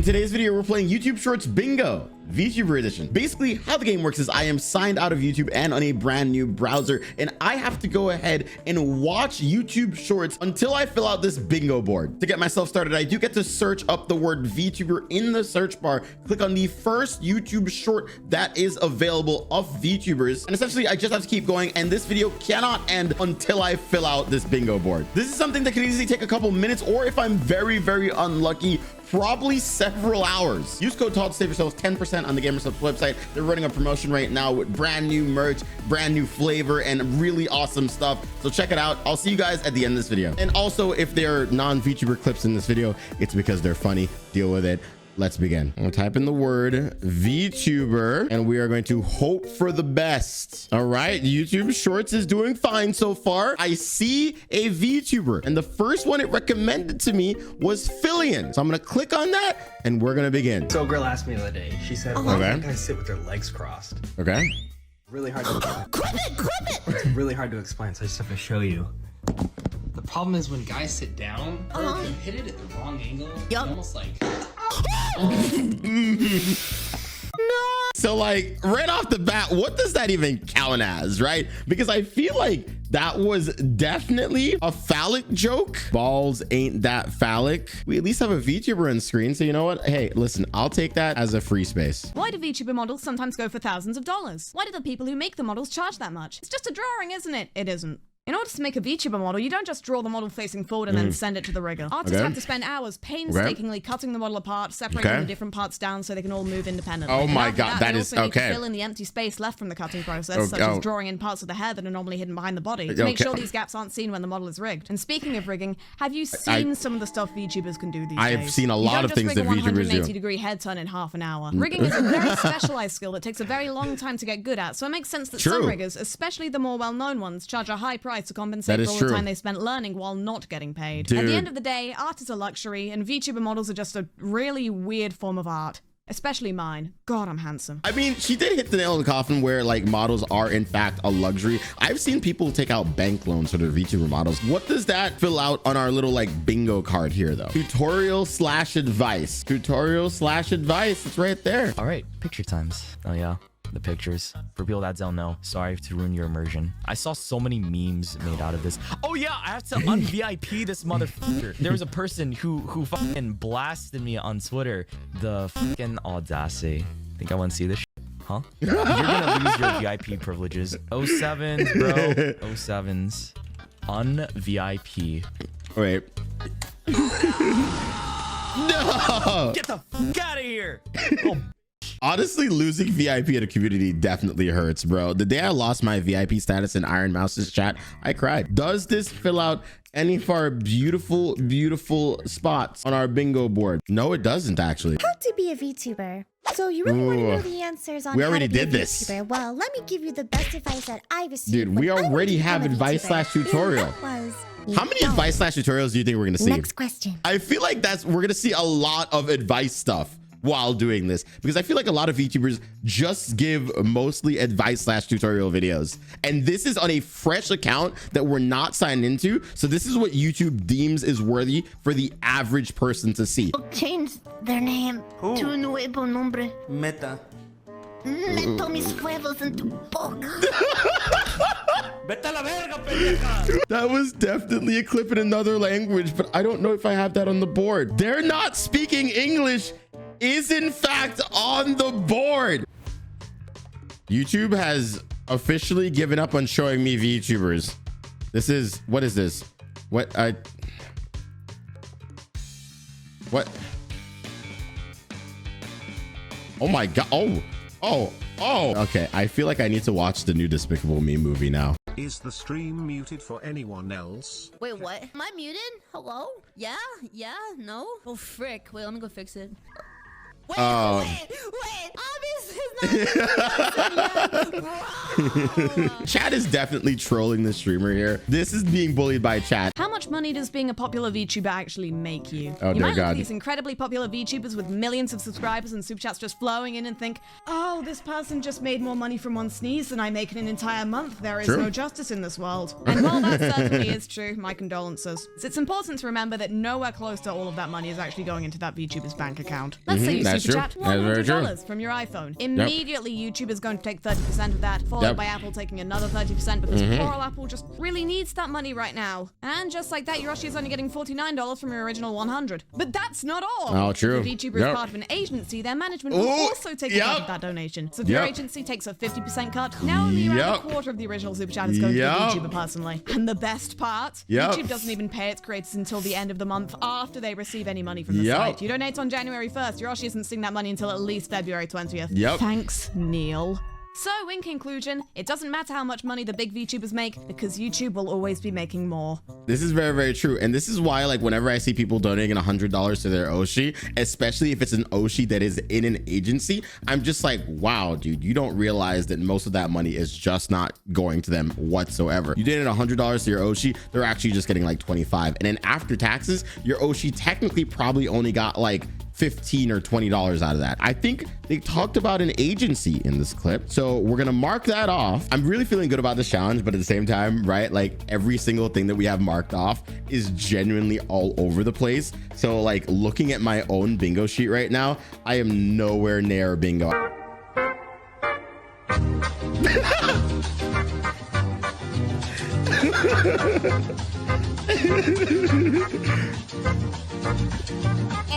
today's video, we're playing YouTube Shorts Bingo, VTuber edition. Basically, how the game works is I am signed out of YouTube and on a brand new browser, and I have to go ahead and watch YouTube Shorts until I fill out this bingo board. To get myself started, I do get to search up the word VTuber in the search bar, click on the first YouTube short that is available of VTubers, and essentially I just have to keep going, and this video cannot end until I fill out this bingo board. This is something that can easily take a couple minutes, or if I'm very, very unlucky, probably several hours. Use code TALL to save yourselves 10% on the GamerSupps website. They're running a promotion right now with brand new merch, brand new flavor, and really awesome stuff. So check it out. I'll see you guys at the end of this video. And also, if there are non-VTuber clips in this video, it's because they're funny. Deal with it. Let's begin. I'm gonna type in the word VTuber and we are going to hope for the best. All right, YouTube Shorts is doing fine so far. I see a VTuber and the first one it recommended to me was Fillian. So I'm gonna click on that and we're gonna begin. So a girl asked me the other day, she said, why do guys sit with their legs crossed? Okay. Really hard to explain. It's really hard to explain, so I just have to show you. The problem is when guys sit down, or if you hit it at the wrong angle, it's almost like... So like right off the bat, what does that even count as, right? Because I feel like that was definitely a phallic joke. Balls ain't that phallic. We at least have a VTuber on screen, so you know what? Hey, listen, I'll take that as a free space. Why do VTuber models sometimes go for thousands of dollars? Why do the people who make the models charge that much? It's just a drawing, isn't it? It isn't. In order to make a VTuber model, you don't just draw the model facing forward and then send it to the rigger. Artists have to spend hours painstakingly cutting the model apart, separating the different parts down so they can all move independently. Oh my god, that is okay. Need to fill in the empty space left from the cutting process, such as drawing in parts of the hair that are normally hidden behind the body, to make sure these gaps aren't seen when the model is rigged. And speaking of rigging, have you seen some of the stuff VTubers can do these days? I've seen a lot of things that VTubers do. 180-degree head turn in half an hour. Rigging is a very specialized skill that takes a very long time to get good at, so it makes sense that some riggers, especially the more well-known ones, charge a high price to compensate for all the time they spent learning while not getting paid. At the end of the day, art is a luxury, and VTuber models are just a really weird form of art. Especially mine. God, I'm handsome. I mean, she did hit the nail in the coffin where like models are in fact a luxury. I've seen people take out bank loans for their VTuber models. What does that fill out on our little like bingo card here though? Tutorial/advice. Tutorial/advice. It's right there. All right, picture times. Oh yeah. The pictures. For people that don't know, sorry to ruin your immersion. I saw so many memes made out of this. Oh yeah, I have to un-VIP this motherfucker. There was a person who fucking blasted me on Twitter. The fucking audacity. Think I want to see this shit? Huh? You're gonna lose your VIP privileges. 07s, bro. 07s. Un-VIP. Wait. No! Get the fuck out of here! Oh. Honestly, losing VIP in a community definitely hurts, bro. The day I lost my VIP status in Iron Mouse's chat, I cried. Does this fill out any of our beautiful, beautiful spots on our bingo board? No, it doesn't actually. How to be a VTuber. So you really want to know the answers on we already how to be did a this. VTuber? Well, let me give you the best advice that I received. Dude, we already have advice/tutorial. How many advice/tutorials do you think we're gonna see? Next question. I feel like we're gonna see a lot of advice stuff while doing this, because I feel like a lot of VTubers just give mostly advice/tutorial videos, and this is on a fresh account that we're not signed into, so this is what YouTube deems is worthy for the average person to see. Change their name to nuevo nombre. Meta. Meto mis huevos en tu boca. That was definitely a clip in another language, but I don't know if I have that on the board. They're not speaking English is in fact on the board. YouTube has officially given up on showing me VTubers. This is, what is this? What? Oh my god. Oh. Okay, I feel like I need to watch the new Despicable Me movie now. Is the stream muted for anyone else? Wait, what? Am I muted? Hello? Yeah? No? Oh, frick. Wait, let me go fix it. Wait, obviously it's not. Chat is definitely trolling the streamer here. This is being bullied by chat. How much money does being a popular VTuber actually make you? Oh, You dear might look God. at these incredibly popular VTubers with millions of subscribers and super chats just flowing in and think, oh, this person just made more money from one sneeze than I make in an entire month. There is no justice in this world. And while that certainly is true, my condolences. So it's important to remember that nowhere close to all of that money is actually going into that VTuber's bank account. Let's say you that's super true. chat That's very true. $100 from your iPhone. Immediately, YouTube is going to take 30% of that, followed by Apple taking another 30% because poor old Apple just really needs that money right now. And just like that, Yoshi is only getting $49 from your original $100. But that's not all. Oh, true. If the VTuber is part of an agency, their management will also take a cut of that donation. So if your agency takes a 50% cut, now only around a quarter of the original super chat is going to the VTuber personally. And the best part, YouTube doesn't even pay its creators until the end of the month after they receive any money from the site. You donate on January 1st, Yoshi isn't seeing that money until at least February 20th. Thanks, Neil. So, in conclusion, it doesn't matter how much money the big VTubers make, because YouTube will always be making more. This is very, very true. And this is why, like, whenever I see people donating $100 to their Oshi, especially if it's an Oshi that is in an agency, I'm just like, wow, dude, you don't realize that most of that money is just not going to them whatsoever. You donated $100 to your Oshi, they're actually just getting like 25. And then after taxes, your Oshi technically probably only got like $15 or $20 out of that. I think they talked about an agency in this clip, so we're gonna mark that off. I'm really feeling good about this challenge, but at the same time, right, like every single thing that we have marked off is genuinely all over the place. So like looking at my own bingo sheet right now, I am nowhere near bingo.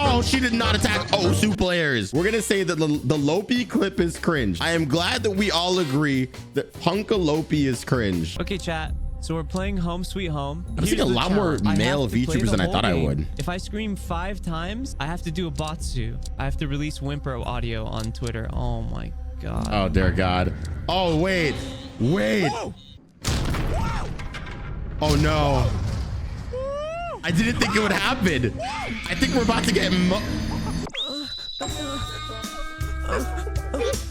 Oh, she did not attack Osu players. We're gonna say that the Lopey clip is cringe. I am glad that we all agree that Punka Lopey is cringe. Okay, chat. So we're playing Home Sweet Home. I'm seeing a lot more male VTubers than I thought I would. If I scream 5 times, I have to do a Batsu. I have to release whimper audio on Twitter. Oh my God. Oh, dear God. Oh, wait. Wait. Whoa. Oh, no. I didn't think it would happen. I think we're about to get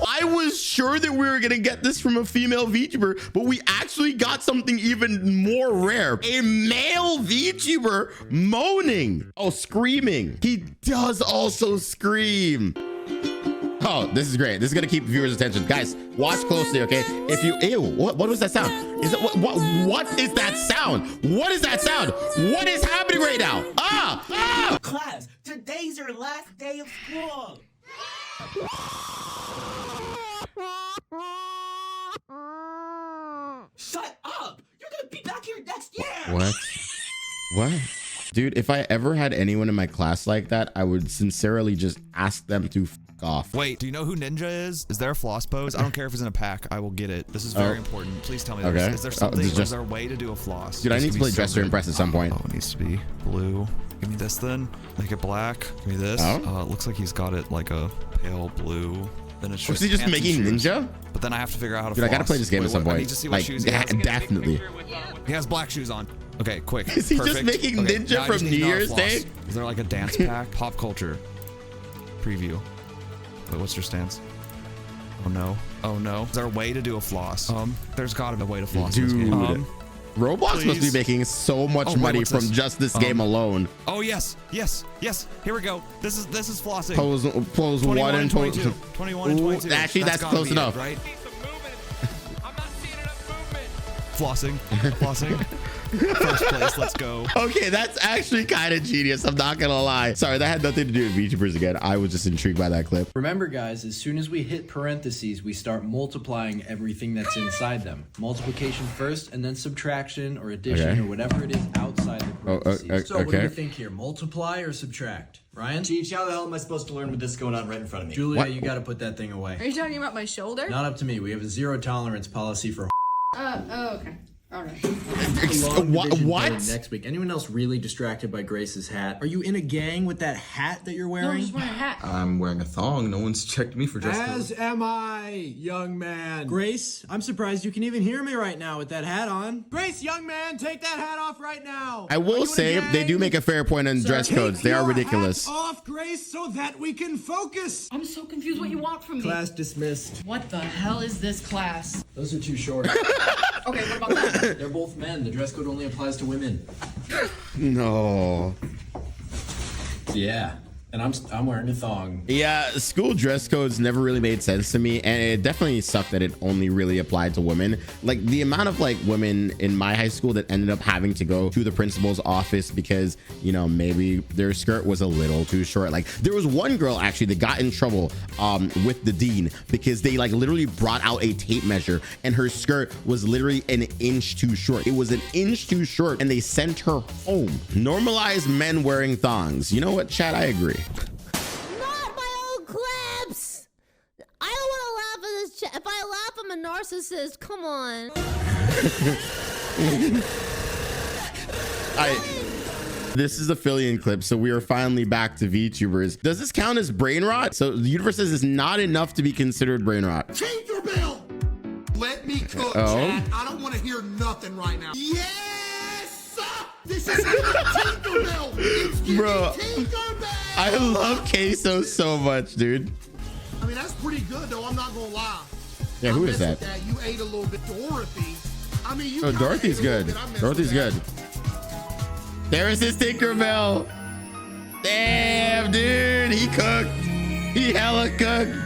I was sure that we were gonna get this from a female VTuber, but we actually got something even more rare. A male VTuber moaning. Oh, screaming. He does also scream. Oh, this is great. This is gonna keep viewers' attention. Guys, watch closely, okay? If you, ew, what was that sound? Is it, what is that sound? What is that sound? What is happening right now? Ah! Class, today's your last day of school. Shut up! You're gonna be back here next year! What? Dude, if I ever had anyone in my class like that, I would sincerely just ask them to f off. Wait, do you know who Ninja is? Is there a floss pose? I don't care if it's in a pack. I will get it. This is very important. Please tell me this. Is there something? Is there a way to do a floss? Dude, I need to play Dress to Impress at some point. Oh, it needs to be blue. Give me this then. Make it black. Give me this. It looks like he's got it like a pale blue. Then it's just. Was he just making Ninja? But then I have to figure out how to. Dude, I gotta play this game at some point. I need to see what shoes he has. Definitely. He has black shoes on. Okay, quick. Is he just making Ninja from New Year's Day? Is there like a dance pack? Pop culture preview. Wait, what's your stance? Oh no. Oh no. Is there a way to do a floss? There's gotta be a way to floss. Dude. In this game. Roblox must be making so much money from just this game alone. Oh yes, yes, yes. Here we go. This is flossing. Pose 1 and 22. 21 and 22. Actually, that's close enough. Right? I'm not seeing enough movement. Flossing. First place, let's go. Okay, that's actually kind of genius. I'm not gonna lie. Sorry, that had nothing to do with VTubers again. I was just intrigued by that clip. Remember, guys, as soon as we hit parentheses, we start multiplying everything that's inside them. Multiplication first, and then subtraction or addition or whatever it is outside the parentheses. So what do you think here? Multiply or subtract? Ryan? Cheech, how the hell am I supposed to learn with this going on right in front of me? Julia, you gotta put that thing away. Are you talking about my shoulder? Not up to me. We have a zero tolerance policy for oh, okay. All right. What? Next week. Anyone else really distracted by Grace's hat? Are you in a gang with that hat that you're wearing? No, I'm just wearing a hat. I'm wearing a thong. No one's checked me for dress code. As am I, young man. Grace, I'm surprised you can even hear me right now with that hat on. Grace, young man, take that hat off right now. I will say they do make a fair point on dress codes. They are ridiculous. Hat off, Grace, so that we can focus. I'm so confused what you want from me. Class dismissed. What the hell is this class? Those are too short. Okay, what about that? They're both men. The dress code only applies to women. No. Yeah. And I'm wearing a thong. Yeah, school dress codes never really made sense to me, and it definitely sucked that it only really applied to women. Like the amount of like women in my high school that ended up having to go to the principal's office because, you know, maybe their skirt was a little too short. Like there was one girl actually that got in trouble with the dean because they like literally brought out a tape measure and her skirt was literally an inch too short. It was an inch too short and they sent her home. Normalize men wearing thongs. You know what, chat? I agree. Not my old clips. I don't want to laugh at this chat. If I laugh, I'm a narcissist. Come on. This is a Fillian clip, so we are finally back to VTubers. Does this count as brain rot? So the universe says it's not enough to be considered brain rot. Tinkerbell! Let me cook, chat. I don't want to hear nothing right now. Yes! This is Tinkerbell! It's Bro, Tinkerbell! I love queso so much, dude. I mean, that's pretty good, though. I'm not going to lie. Yeah, who is that? You ate a little bit. Dorothy. I mean, you Dorothy's good. Dorothy's good. There is his Tinkerbell. Damn, dude. He cooked. He hella cooked.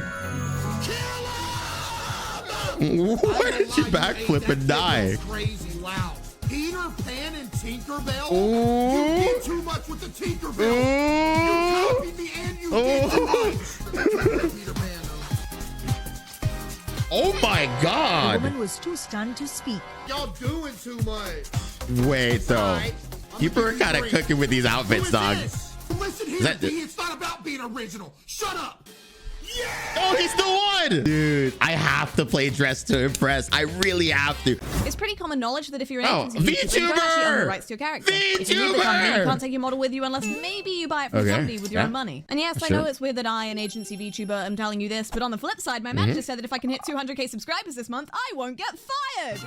Why did you backflip and die? Crazy loud. Peter Pan and Tinkerbell? Ooh. You did too much with the Tinkerbell. You copied me and you did too much. Peter Pan, though. Oh my God. The woman was too stunned to speak. Y'all doing too much. Wait, though. People are kind of cooking with these outfits, dog. Listen here, D, it's not about being original. Shut up. Yeah! Oh, he still won! Dude, I have to play Dress to Impress. I really have to. It's pretty common knowledge that if you're an agency, VTuber! you don't actually own the rights to your character. If you leave the company, you can't take your model with you unless maybe you buy it from somebody with your own money. And yes, I know it's weird that I, an agency VTuber, am telling you this, but on the flip side, my manager said that if I can hit 200k subscribers this month, I won't get fired.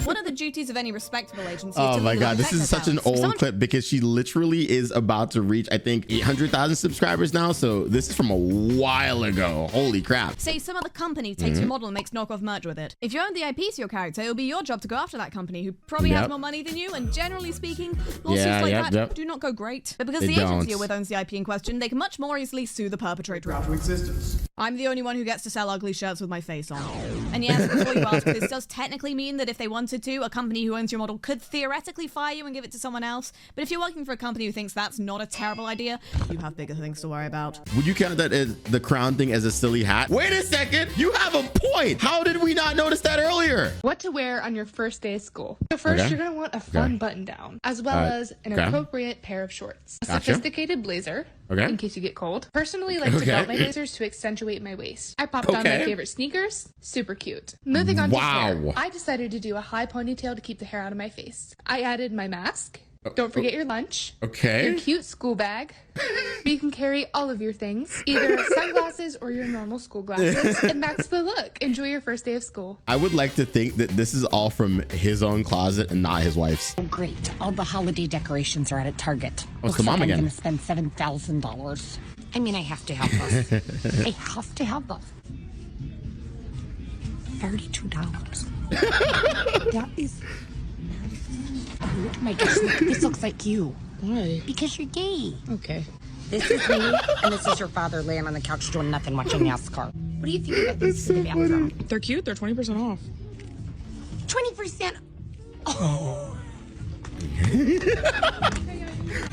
One of the duties of any respectable agency is to my God, this is such an old clip because she literally is about to reach, I think, 800,000 subscribers now. So this is from a while ago. Holy crap. Say some other company takes your model and makes knockoff merch with it. If you own the IP to your character, it'll be your job to go after that company who probably has more money than you, and generally speaking, lawsuits like that do not go great. But because the agency you're with owns the IP in question, they can much more easily sue the perpetrator out of existence. I'm the only one who gets to sell ugly shirts with my face on. And yes, before you ask, this does technically mean that if they wanted to, a company who owns your model could theoretically fire you and give it to someone else. But if you're working for a company who thinks that's not a terrible idea, you have bigger things to worry about. Would you count that as the crown thing as a silly hat? Wait a second, you have a point. How did we not notice that earlier? What to wear on your first day of school. So first, you're going to want a fun button down, as well as an appropriate pair of shorts. A sophisticated blazer, in case you get cold. Personally, like to belt my blazers to accentuate my waist. I popped on my favorite sneakers. Super cute. Moving on to hair. I decided to do a high ponytail to keep the hair out of my face. I added my mask. Don't forget your lunch. Your cute school bag. You can carry all of your things, either sunglasses or your normal school glasses, and that's the look. Enjoy your first day of school. I would like to think that this is all from his own closet and not his wife's. Oh, great. All the holiday decorations are at Target. Oh, it's the mom again. I'm going to spend $7,000. I mean, I have to have those. I have to have those. $32. That is... Oh my gosh, this looks like you. Why? Because you're gay. Okay. This is me, and this is your father laying on the couch doing nothing, watching NASCAR. What do you think about this in the bathroom? They're cute. They're 20% off. 20%? Oh.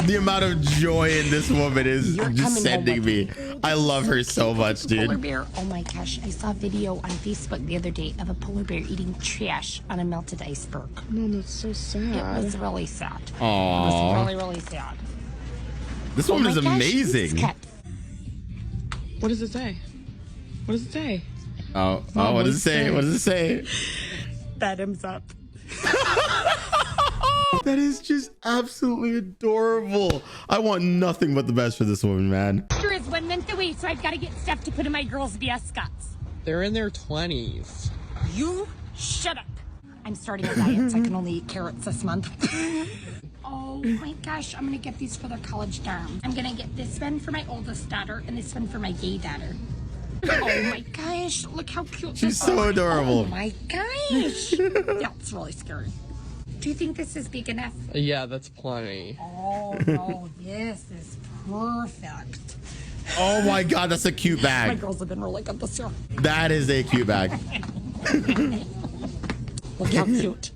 The amount of joy in this woman is just sending me. I love her so much, dude. Polar bear. Oh my gosh, I saw a video on Facebook the other day of a polar bear eating trash on a melted iceberg. No, that's so sad. It was really sad. Aww. It was really, really sad. This woman is amazing. What does it say? What does it say? Oh, what does it say? What does it say? Bottoms up. That is just absolutely adorable. I want nothing but the best for this woman, man. Sure is 1 month away, so I've got to get stuff to put in my girls' BS cups. They're in their 20s. You shut up. I'm starting a diet, so I can only eat carrots this month. Oh my gosh, I'm gonna get these for their college dorm. I'm gonna get this one for my oldest daughter and this one for my gay daughter. Oh my gosh, look how cute She's so adorable. Oh my gosh. That's really scary. Do you think this is big enough? Yeah, that's plenty. Oh, no, this is perfect. Oh my God, that's a cute My bag. girls have been really good this year. That is a cute bag. Look how cute.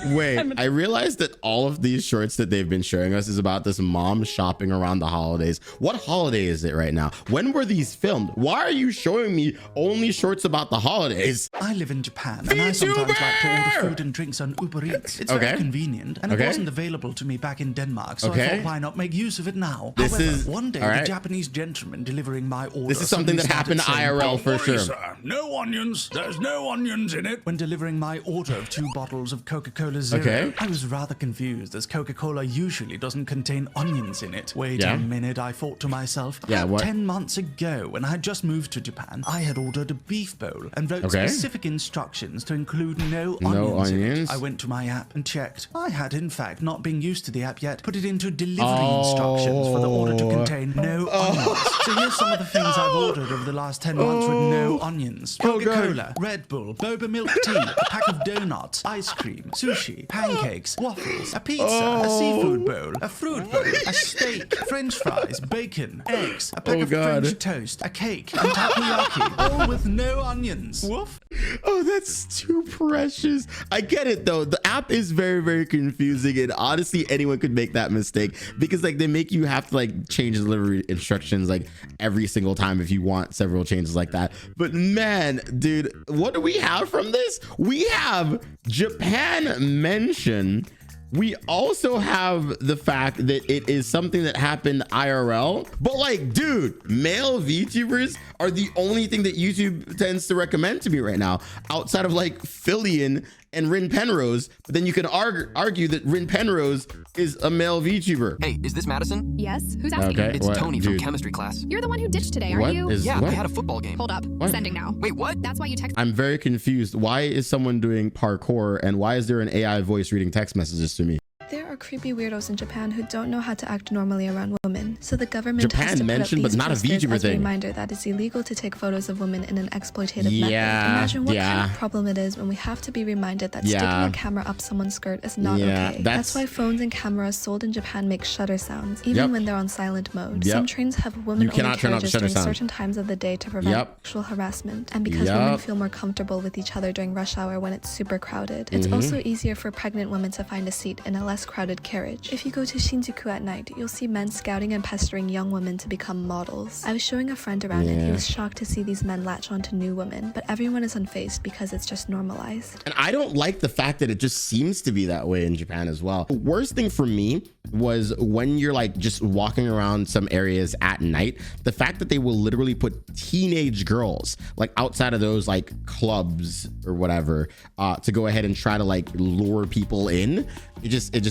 Wait, I realized that all of these shorts that they've been showing us is about this mom shopping around the holidays. What holiday is it right now? When were these filmed? Why are you showing me only shorts about the holidays? I live in Japan, and I sometimes like to order food and drinks on Uber Eats. It's very convenient, and it wasn't available to me back in Denmark, so I thought, why not make use of it now? However, one day, the Japanese gentleman delivering my order... This is something that happened IRL for sure. Sir, no onions. There's no onions in it. When delivering my order of 2 bottles of Coca-Cola Zero, I was rather confused, as Coca-Cola usually doesn't contain onions in it. Wait a minute, I thought to myself. 10 months ago, when I had just moved to Japan, I had ordered a beef bowl and wrote specific instructions to include no onions in it. I went to my app and checked. I had, in fact, not being used to the app yet, put it into delivery instructions for the order to contain no onions. So here's some of the things I've ordered over the last 10 months with no onions. Coca-Cola, Red Bull, boba milk tea, a pack of donuts, ice cream, sushi, pancakes, waffles, a pizza, a seafood bowl, a fruit bowl, a steak, french fries, bacon, eggs, a pack of French toast, a cake, and takoyaki, all with no onions. Woof. Oh, that's too precious. I get it though. The app is very, very confusing, and honestly, anyone could make that mistake because like they make you have to like change delivery instructions like every single time if you want several changes like that. But man, dude, what do we have from this? We have Japan mention. We also have the fact that it is something that happened IRL, but like, dude, male VTubers are the only thing that YouTube tends to recommend to me right now, outside of like Fillian and Rin Penrose. But then you can argue that Rin Penrose is a male VTuber. Hey, is this Madison? Yes, who's asking? Okay, it's Tony from chemistry class. You're the one who ditched today, aren't you? Yeah, I had a football game. Hold up, sending now. Wait, what? That's why you text. I'm very confused. Why is someone doing parkour and why is there an AI voice reading text messages to me? There are creepy weirdos in Japan who don't know how to act normally around women, so the government has to put up mentioned, but these not a posters VTuber as a thing. reminder that it's illegal to take photos of women in an exploitative method. Imagine what kind of problem it is when we have to be reminded that sticking a camera up someone's skirt is not okay. That's why phones and cameras sold in Japan make shutter sounds, even when they're on silent mode. Some trains have women-only carriages during certain times of the day to prevent sexual harassment, and because women feel more comfortable with each other during rush hour when it's super crowded. It's also easier for pregnant women to find a seat in a less crowded carriage. If you go to Shinjuku at night, you'll see men scouting and pestering young women to become models. I was showing a friend around and he was shocked to see these men latch onto new women, but everyone is unfazed because it's just normalized. And I don't like the fact that it just seems to be that way in Japan as well. The worst thing for me was when you're like just walking around some areas at night, the fact that they will literally put teenage girls like outside of those like clubs or whatever to go ahead and try to like lure people in.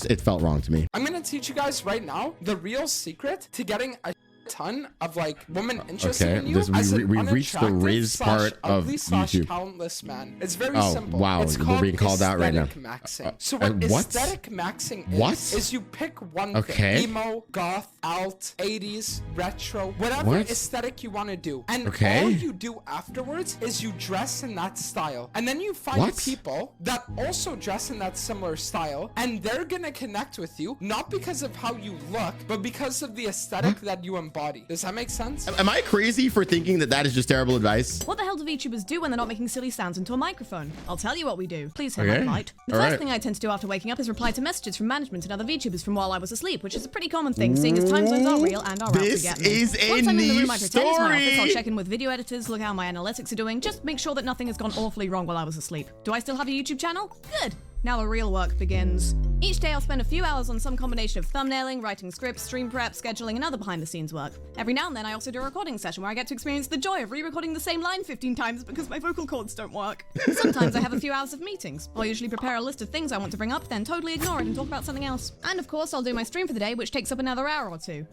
It felt wrong to me. I'm gonna teach you guys right now the real secret to getting a ton of like women interested in you. We reached the Riz part of YouTube. Talentless man. It's very simple. Wow, we're being called out right now. Maxing. So what aesthetic maxing is you pick one thing. Emo, goth, alt, 80s, retro, whatever aesthetic you want to do. And all you do afterwards is you dress in that style. And then you find people that also dress in that similar style, and they're gonna connect with you, not because of how you look, but because of the aesthetic that you embody. Does that make sense? Am I crazy for thinking that that is just terrible advice? What the hell do VTubers do when they're not making silly sounds into a microphone? I'll tell you what we do. Please hit that light. The first thing I tend to do after waking up is reply to messages from management and other VTubers from while I was asleep, which is a pretty common thing, seeing as time zones are real and are out to get me. This is a Once I'm in the room, I niche pretend it's my office. I'll story. check in with video editors, look how my analytics are doing, just make sure that nothing has gone awfully wrong while I was asleep. Do I still have a YouTube channel? Good. Now the real work begins. Each day I'll spend a few hours on some combination of thumbnailing, writing scripts, stream prep, scheduling, and other behind-the-scenes work. Every now and then I also do a recording session where I get to experience the joy of re-recording the same line 15 times because my vocal cords don't work. Sometimes I have a few hours of meetings. I'll usually prepare a list of things I want to bring up, then totally ignore it and talk about something else. And of course I'll do my stream for the day, which takes up another hour or two.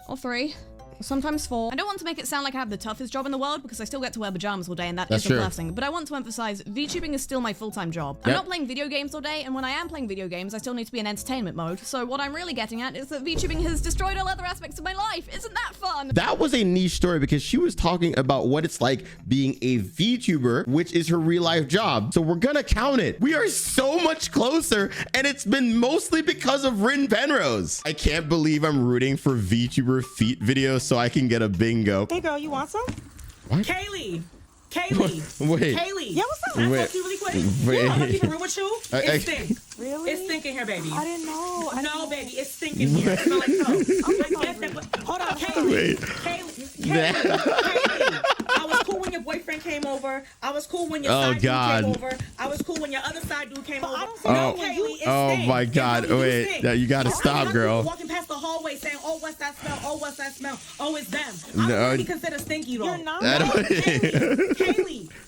Or 3. sometimes 4. I don't want to make it sound like I have the toughest job in the world because I still get to wear pajamas all day and that is a blessing. But I want to emphasize VTubing is still my full-time job. I'm not playing video games all day, and when I am playing video games, I still need to be in entertainment mode. So what I'm really getting at is that VTubing has destroyed all other aspects of my life. Isn't that fun? That was a niche story because she was talking about what it's like being a VTuber, which is her real life job. So we're gonna count it. We are so much closer, and it's been mostly because of Rin Penrose. I can't believe I'm rooting for VTuber feet videos so I can get a bingo. Hey girl, you want some? What? Kaylee. Wait. Kaylee. Yeah, what's up? Can I talk to you really quick? Wait. Yeah, I'm gonna keep it real with you. It stinks. Really? It's stinking here, baby. I didn't know. No, baby, it's stinking here. It smells like soap. Hold on, Kaylee. Kaylee. I was cool when your boyfriend came over. I was cool when your side dude came over. I was cool when your other side dude came over. No, Kaylee, it stinks. My God. Wait, you gotta stop, girl. Walking past the hallway saying, oh, what's that smell? Oh, what's that smell? Oh, it's them. I don't really consider stinky, though. You're not.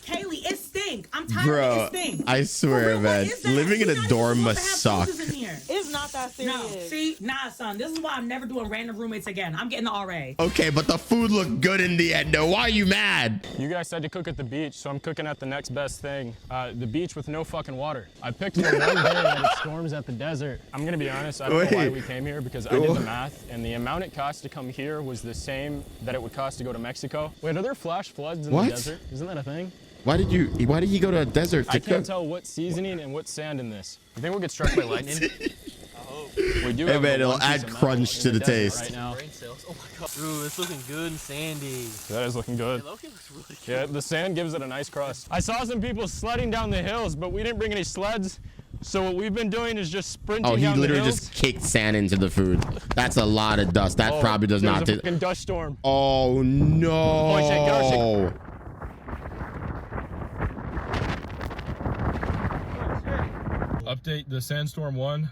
Kaylee, it stink. I'm tired of it stink. I swear, man. Living in a dorm must suck. It's not that serious. No, see? Nah, son. This is why I'm never doing random roommates again. I'm getting the RA. Okay, but the food looked good in the end, though. Why are you mad? You guys said to cook at the beach, so I'm cooking at the next best thing. The beach with no fucking water. I picked the one day that it storms at the desert. I'm gonna be honest, I don't know why we came here because I did the math, and the amount it cost to come here was the same that it would cost to go to Mexico. Wait, are there flash floods in the desert? Isn't that a thing? Why did he go to a desert to I can't tell what seasoning and what sand in this. You think we'll get struck by lightning? We do. Hey man, it'll add crunch to the taste. Right now. Oh my God. Ooh, it's looking good and sandy. That is looking good. Looks really good. Yeah, the sand gives it a nice crust. I saw some people sledding down the hills, but we didn't bring any sleds. So what we've been doing is just sprinting down the hills. Oh, he literally just kicked sand into the food. That's a lot of dust. That probably does not taste. Fucking dust storm. Oh no. Oh, shake. Update the sandstorm 1.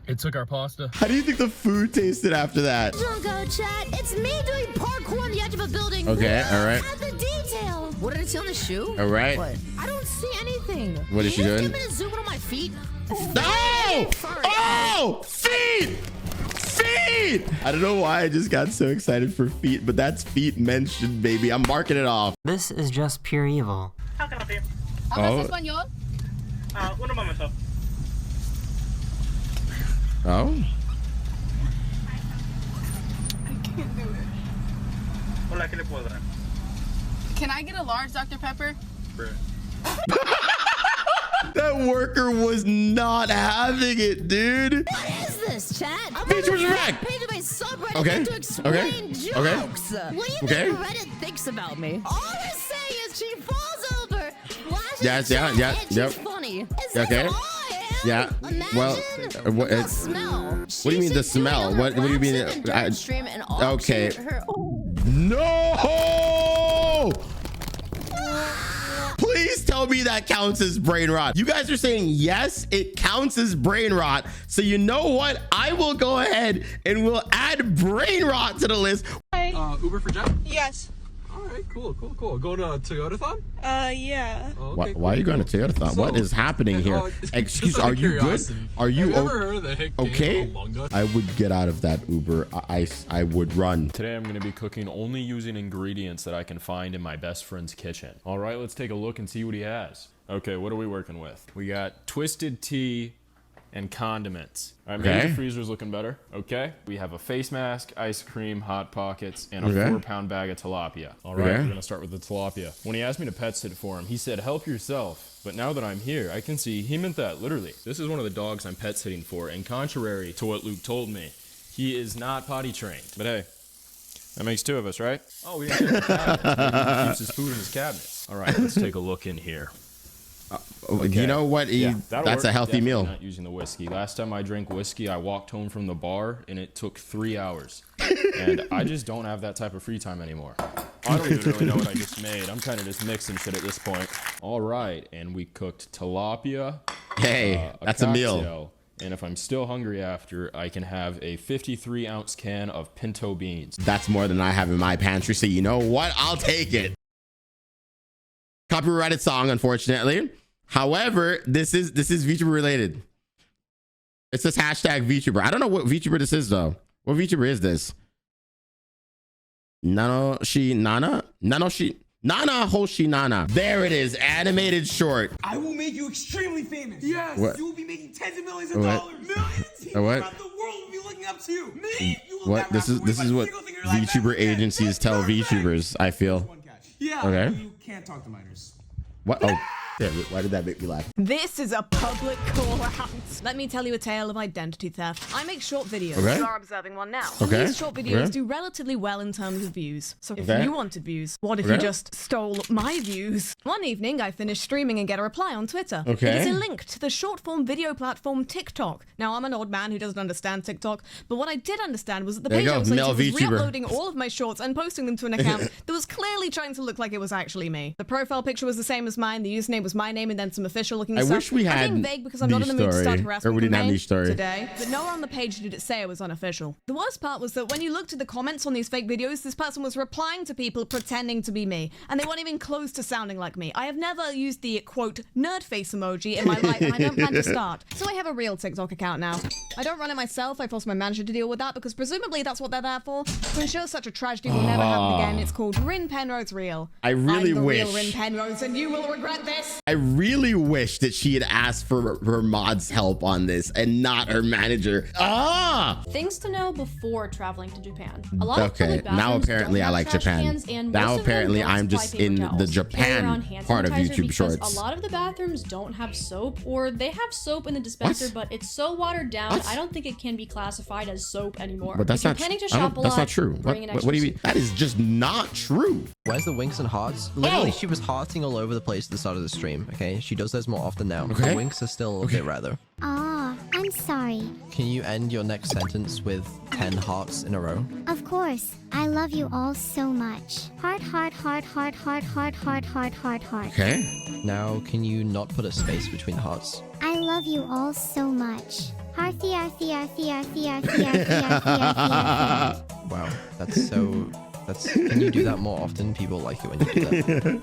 It took our pasta. How do you think the food tasted after that? Don't go, chat. It's me doing parkour on the edge of a building. Okay, all right. At the detail. What did it say on the shoe? All right. What? I don't see anything. What is she doing? Give me a zoom in on my feet. No! Oh! Feet! Feet! I don't know why I just got so excited for feet, but that's feet mentioned, baby. I'm marking it off. This is just pure evil. How can I help you? ¿Hablas español? Un momento. Oh? I can't do it. Hola, ¿qué le puedo dar? Can I get a large Dr. Pepper? That worker was not having it, dude. What is this, chat? VTubers Rec. Page of my subreddit to explain jokes. What do you think Reddit thinks about me? All I say is she falls over, flashes and she's funny. Is this all I am? Yeah. Well, the smell. What do you mean the smell? What do you mean? Okay. No! Please tell me that counts as brain rot. You guys are saying yes, it counts as brain rot. So you know what? I will go ahead and we'll add brain rot to the list. Uber for Jet? Yes. All right, cool. Go to Toyotathon? Yeah. Oh, okay, why are you going to Toyotathon? What is happening here? Excuse, are you good? Are you okay? I would get out of that Uber. I would run. Today I'm going to be cooking only using ingredients that I can find in my best friend's kitchen. All right, let's take a look and see what he has. Okay, what are we working with? We got twisted tea and condiments. All right, maybe the freezer's looking better. Okay, we have a face mask, ice cream, Hot Pockets, and a 4-pound bag of tilapia. All right, we're gonna start with the tilapia. When he asked me to pet sit for him, he said, help yourself. But now that I'm here, I can see he meant that literally. This is one of the dogs I'm pet sitting for, and contrary to what Luke told me, he is not potty trained. But hey, that makes 2 of us, right? Oh, we didn't take the cabinet. He keeps his food in his cabinets. All right, let's take a look in here. You know what? That's a healthy meal. Not using the whiskey. Last time I drank whiskey, I walked home from the bar and it took 3 hours. And I just don't have that type of free time anymore. I don't even really know what I just made. I'm kind of just mixing shit at this point. All right, and we cooked tilapia. Hey, that's a meal. And if I'm still hungry after, I can have a 53-ounce can of pinto beans. That's more than I have in my pantry. So you know what? I'll take it. Copyrighted song, unfortunately. However, this is VTuber related. It says hashtag VTuber. I don't know what VTuber this is though. What VTuber is this? Nana Hoshi Nana. There it is. Animated short. I will make you extremely famous. Yes. What? You will be making tens of millions of dollars. Millions. People around the world will be looking up to you. Me. You will What? This is what VTuber agencies tell VTubers, I feel. Yeah. Okay. You can't talk to minors. What? Oh. Damn it, why did that make me laugh? This is a public call out. Let me tell you a tale of identity theft. I make short videos. Okay. You are observing one now. Okay. These short videos Okay. do relatively well in terms of views. So if Okay. you wanted views, what if Okay. you just stole my views? One evening, I finished streaming and get a reply on Twitter. Okay. It is a link to the short-form video platform TikTok. Now, I'm an old man who doesn't understand TikTok, but what I did understand was that the There you page I go, was male linked to was VTuber. re-uploading all of my shorts and posting them to an account that was clearly trying to look like it was actually me. The profile picture was the same as mine, the username was my name, and then some official looking I stuff. wish we had I'm being vague because I'm not in the mood to start harassment or we didn't have campaign the story today, but nowhere on the page did it say it was unofficial. The worst part was that when you looked at the comments on these fake videos, this person was replying to people pretending to be me, and they weren't even close to sounding like me. I have never used the, quote, nerd face emoji in my life, and I don't plan to start. So I have a real TikTok account now. I don't run it myself, I force my manager to deal with that, because presumably that's what they're there for. To ensure such a tragedy will never happen again, it's called Rin Penrose Real. I really I'm the wish. real Rin Penrose, and you will regret this. I really wish that she had asked for her mod's help on this and not her manager. Things to know before traveling to Japan. A lot of public bathrooms now apparently don't I have like trash Japan. cans, and Now most of them apparently don't I'm supply just paper in towels. the Carry around Japan hand part of sanitizer YouTube because Shorts. A lot of the bathrooms don't have soap, or they have soap in the dispenser, but it's so watered down. I don't think it can be classified as soap anymore. But that's if you're not. planning to I don't- shop a that's lot, not true. bring an What do you mean? extra That is just not true. Where's the winks and hearts? Literally, she was hearting all over the place at the start of the stream. Okay, she does those more often now. Okay. The winks are still a bit rather. Aw, I'm sorry. Can you end your next sentence with 10 hearts in a row? Of course. I love you all so much. Heart, heart, heart, heart, heart, heart, heart, heart, heart, heart. Okay. Now, can you not put a space between the hearts? I love you all so much. Hearthy, arthy, arthy, arthy, arthy, arthy, arthy, arthy. Wow, that's so... Can you do that more often? People like it when you do that.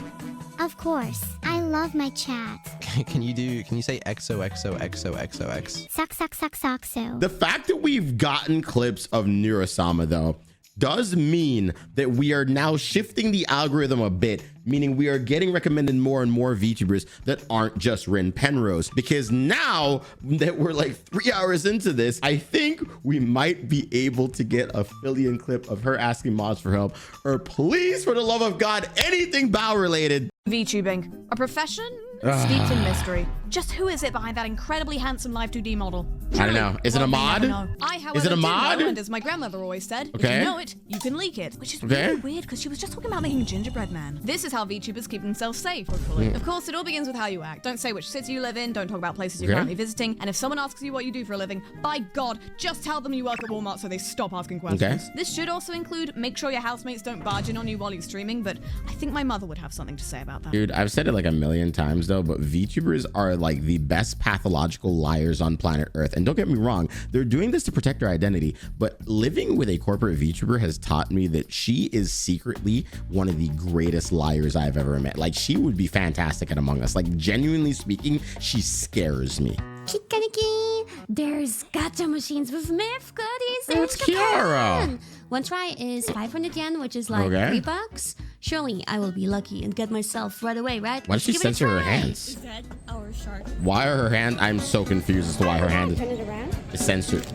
Of course. I love my chat. Can you say XOXOXOXOX? Suck, suck, suck, suck, so. The fact that we've gotten clips of Nirasama though does mean that we are now shifting the algorithm a bit, meaning we are getting recommended more and more VTubers that aren't just Rin Penrose. Because now that we're like 3 hours into this, I think we might be able to get a Fillian clip of her asking mods for help, or please, for the love of God, anything Bao related. VTubing, a profession steeped in mystery. Just who is it behind that incredibly handsome live 2D model? I don't know. Is it a mod? I, however, Is it a did mod? know, and as my grandmother always said, if Okay. you know it, you can leak it. Which is Okay. really weird because she was just talking about making gingerbread man. This is how VTubers keep themselves safe, hopefully. Mm. Of course, it all begins with how you act. Don't say which city you live in, don't talk about places you're Okay. currently visiting, and if someone asks you what you do for a living, by God, just tell them you work at Walmart so they stop asking questions. Okay. This should also include make sure your housemates don't barge in on you while you're streaming, but I think my mother would have something to say about that. Dude, I've said it like a million times though, but VTubers are like the best pathological liars on planet Earth. And don't get me wrong, they're doing this to protect their identity, but living with a corporate VTuber has taught me that she is secretly one of the greatest liars I've ever met. Like, she would be fantastic at Among Us. Like, genuinely speaking, she scares me. Kikariki, there's gacha machines with myth goodies. It's Kiara. One try is 500 yen, which is like Okay. $3. Surely I will be lucky and get myself right away, right? Why does she Give it a censor her try. hands? Is that our shark? Why are her hands? I'm so confused as to why her hand Turn it around. is censored.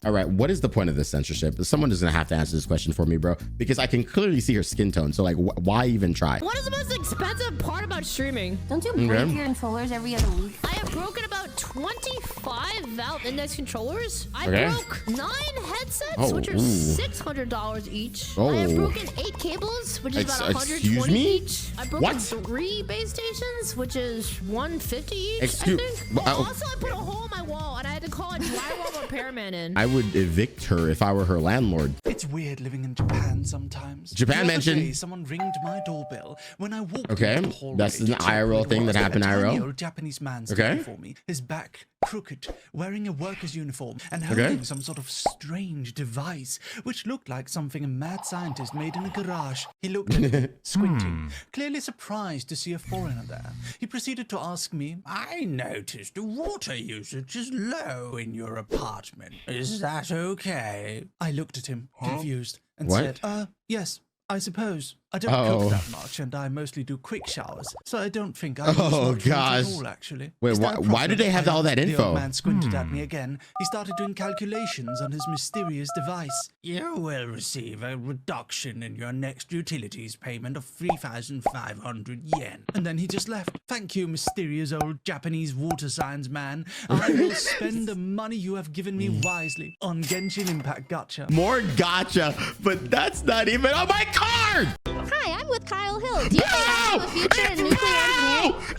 All right, what is the point of this censorship? Someone is gonna have to answer this question for me, bro, because I can clearly see her skin tone. So like, why even try? What is the most expensive part about streaming? Don't you Okay. break your controllers every other week? I have broken about 25 Valve Index controllers. I Okay. broke 9 headsets, Oh, which are ooh. $600 each. I have Oh. broken 8 cables, which is about Excuse 120 me? each. I've broken What? 3 base stations, which is 150 each, Excuse- I think. but, Also, I put a hole in my wall, and I had to call a drywall repairman in. I would evict her if I were her landlord. It's weird living in Japan sometimes. Japan The other mentioned- day, someone ringed my doorbell when I walked Okay, into the hallway that's to an check IRL what it thing was. that happened A IRL. tiny-old Japanese man Okay. standing before me, his back crooked, wearing a worker's uniform and Okay. holding some sort of strange device, which looked like something a mad scientist made in a garage. He looked at me, squinting, clearly surprised to see a foreigner there. He proceeded to ask me, "I noticed the water usage is low. bingo in your apartment. Is that okay? I looked at him, confused, and said, yes, I suppose. I don't cook that much, and I mostly do quick showers, so I don't think I use much at all, actually. Wait, why did they have all that info? The old man squinted at me again. He started doing calculations on his mysterious device. You will receive a reduction in your next utilities payment of 3,500 yen. And then he just left. Thank you, mysterious old Japanese water signs man. I will spend the money you have given me wisely on Genshin Impact Gacha. More gacha, but that's not even on my card! Hi, I'm with Kyle Hill. Do you think I have a future in nuclear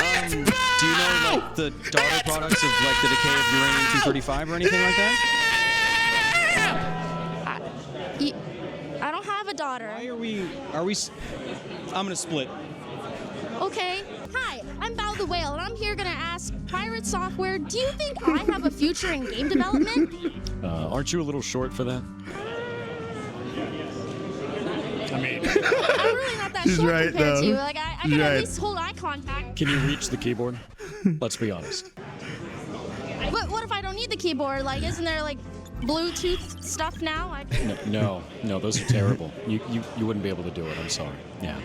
engineering? Do you know like the daughter products of like the decay of uranium-235 or anything like that? I don't have a daughter. Why are we? I'm gonna split. Okay. Hi, I'm Bao the Whale, and I'm here gonna ask Pirate Software, do you think I have a future in game development? Aren't you a little short for that? I mean, I'm really not that She's short right, compared though. to you. Like, I can at least hold eye contact. Can you reach the keyboard? Let's be honest. But what if I don't need the keyboard? Like, isn't there like Bluetooth stuff now? No, those are terrible. You wouldn't be able to do it. I'm sorry. Yeah.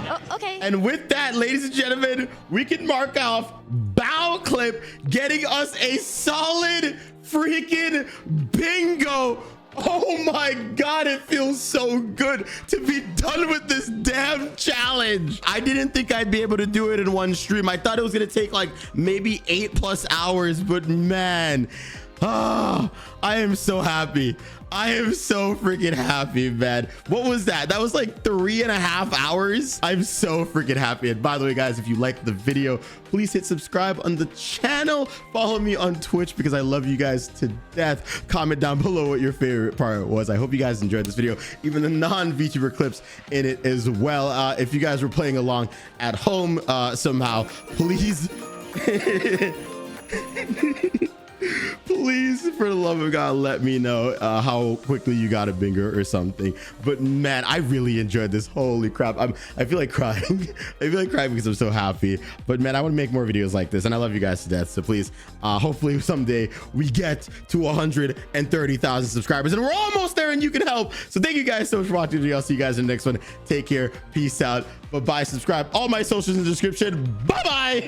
Oh, okay. And with that, ladies and gentlemen, we can mark off Bao Clip getting us a solid freaking bingo. Oh my God, it feels so good to be done with this damn challenge. I didn't think I'd be able to do it in one stream. I thought it was gonna take like maybe 8+ hours, but man, I am so happy. I am so freaking happy, man. What was that? That was like 3.5 hours. I'm so freaking happy. And by the way, guys, if you liked the video, please hit subscribe on the channel. Follow me on Twitch because I love you guys to death. Comment down below what your favorite part was. I hope you guys enjoyed this video, even the non-VTuber clips in it as well. If you guys were playing along at home somehow, please please, for the love of God, let me know how quickly you got a bingo or something. But man, I really enjoyed this. Holy crap. I feel like crying. I feel like crying because I'm so happy. But man, I want to make more videos like this, and I love you guys to death. So please, hopefully someday we get to 130,000 subscribers, and we're almost there, and you can help. So thank you guys so much for watching the video. I'll see you guys in the next one. Take care. Peace out. Bye-bye. Subscribe. All my socials in the description. Bye-bye.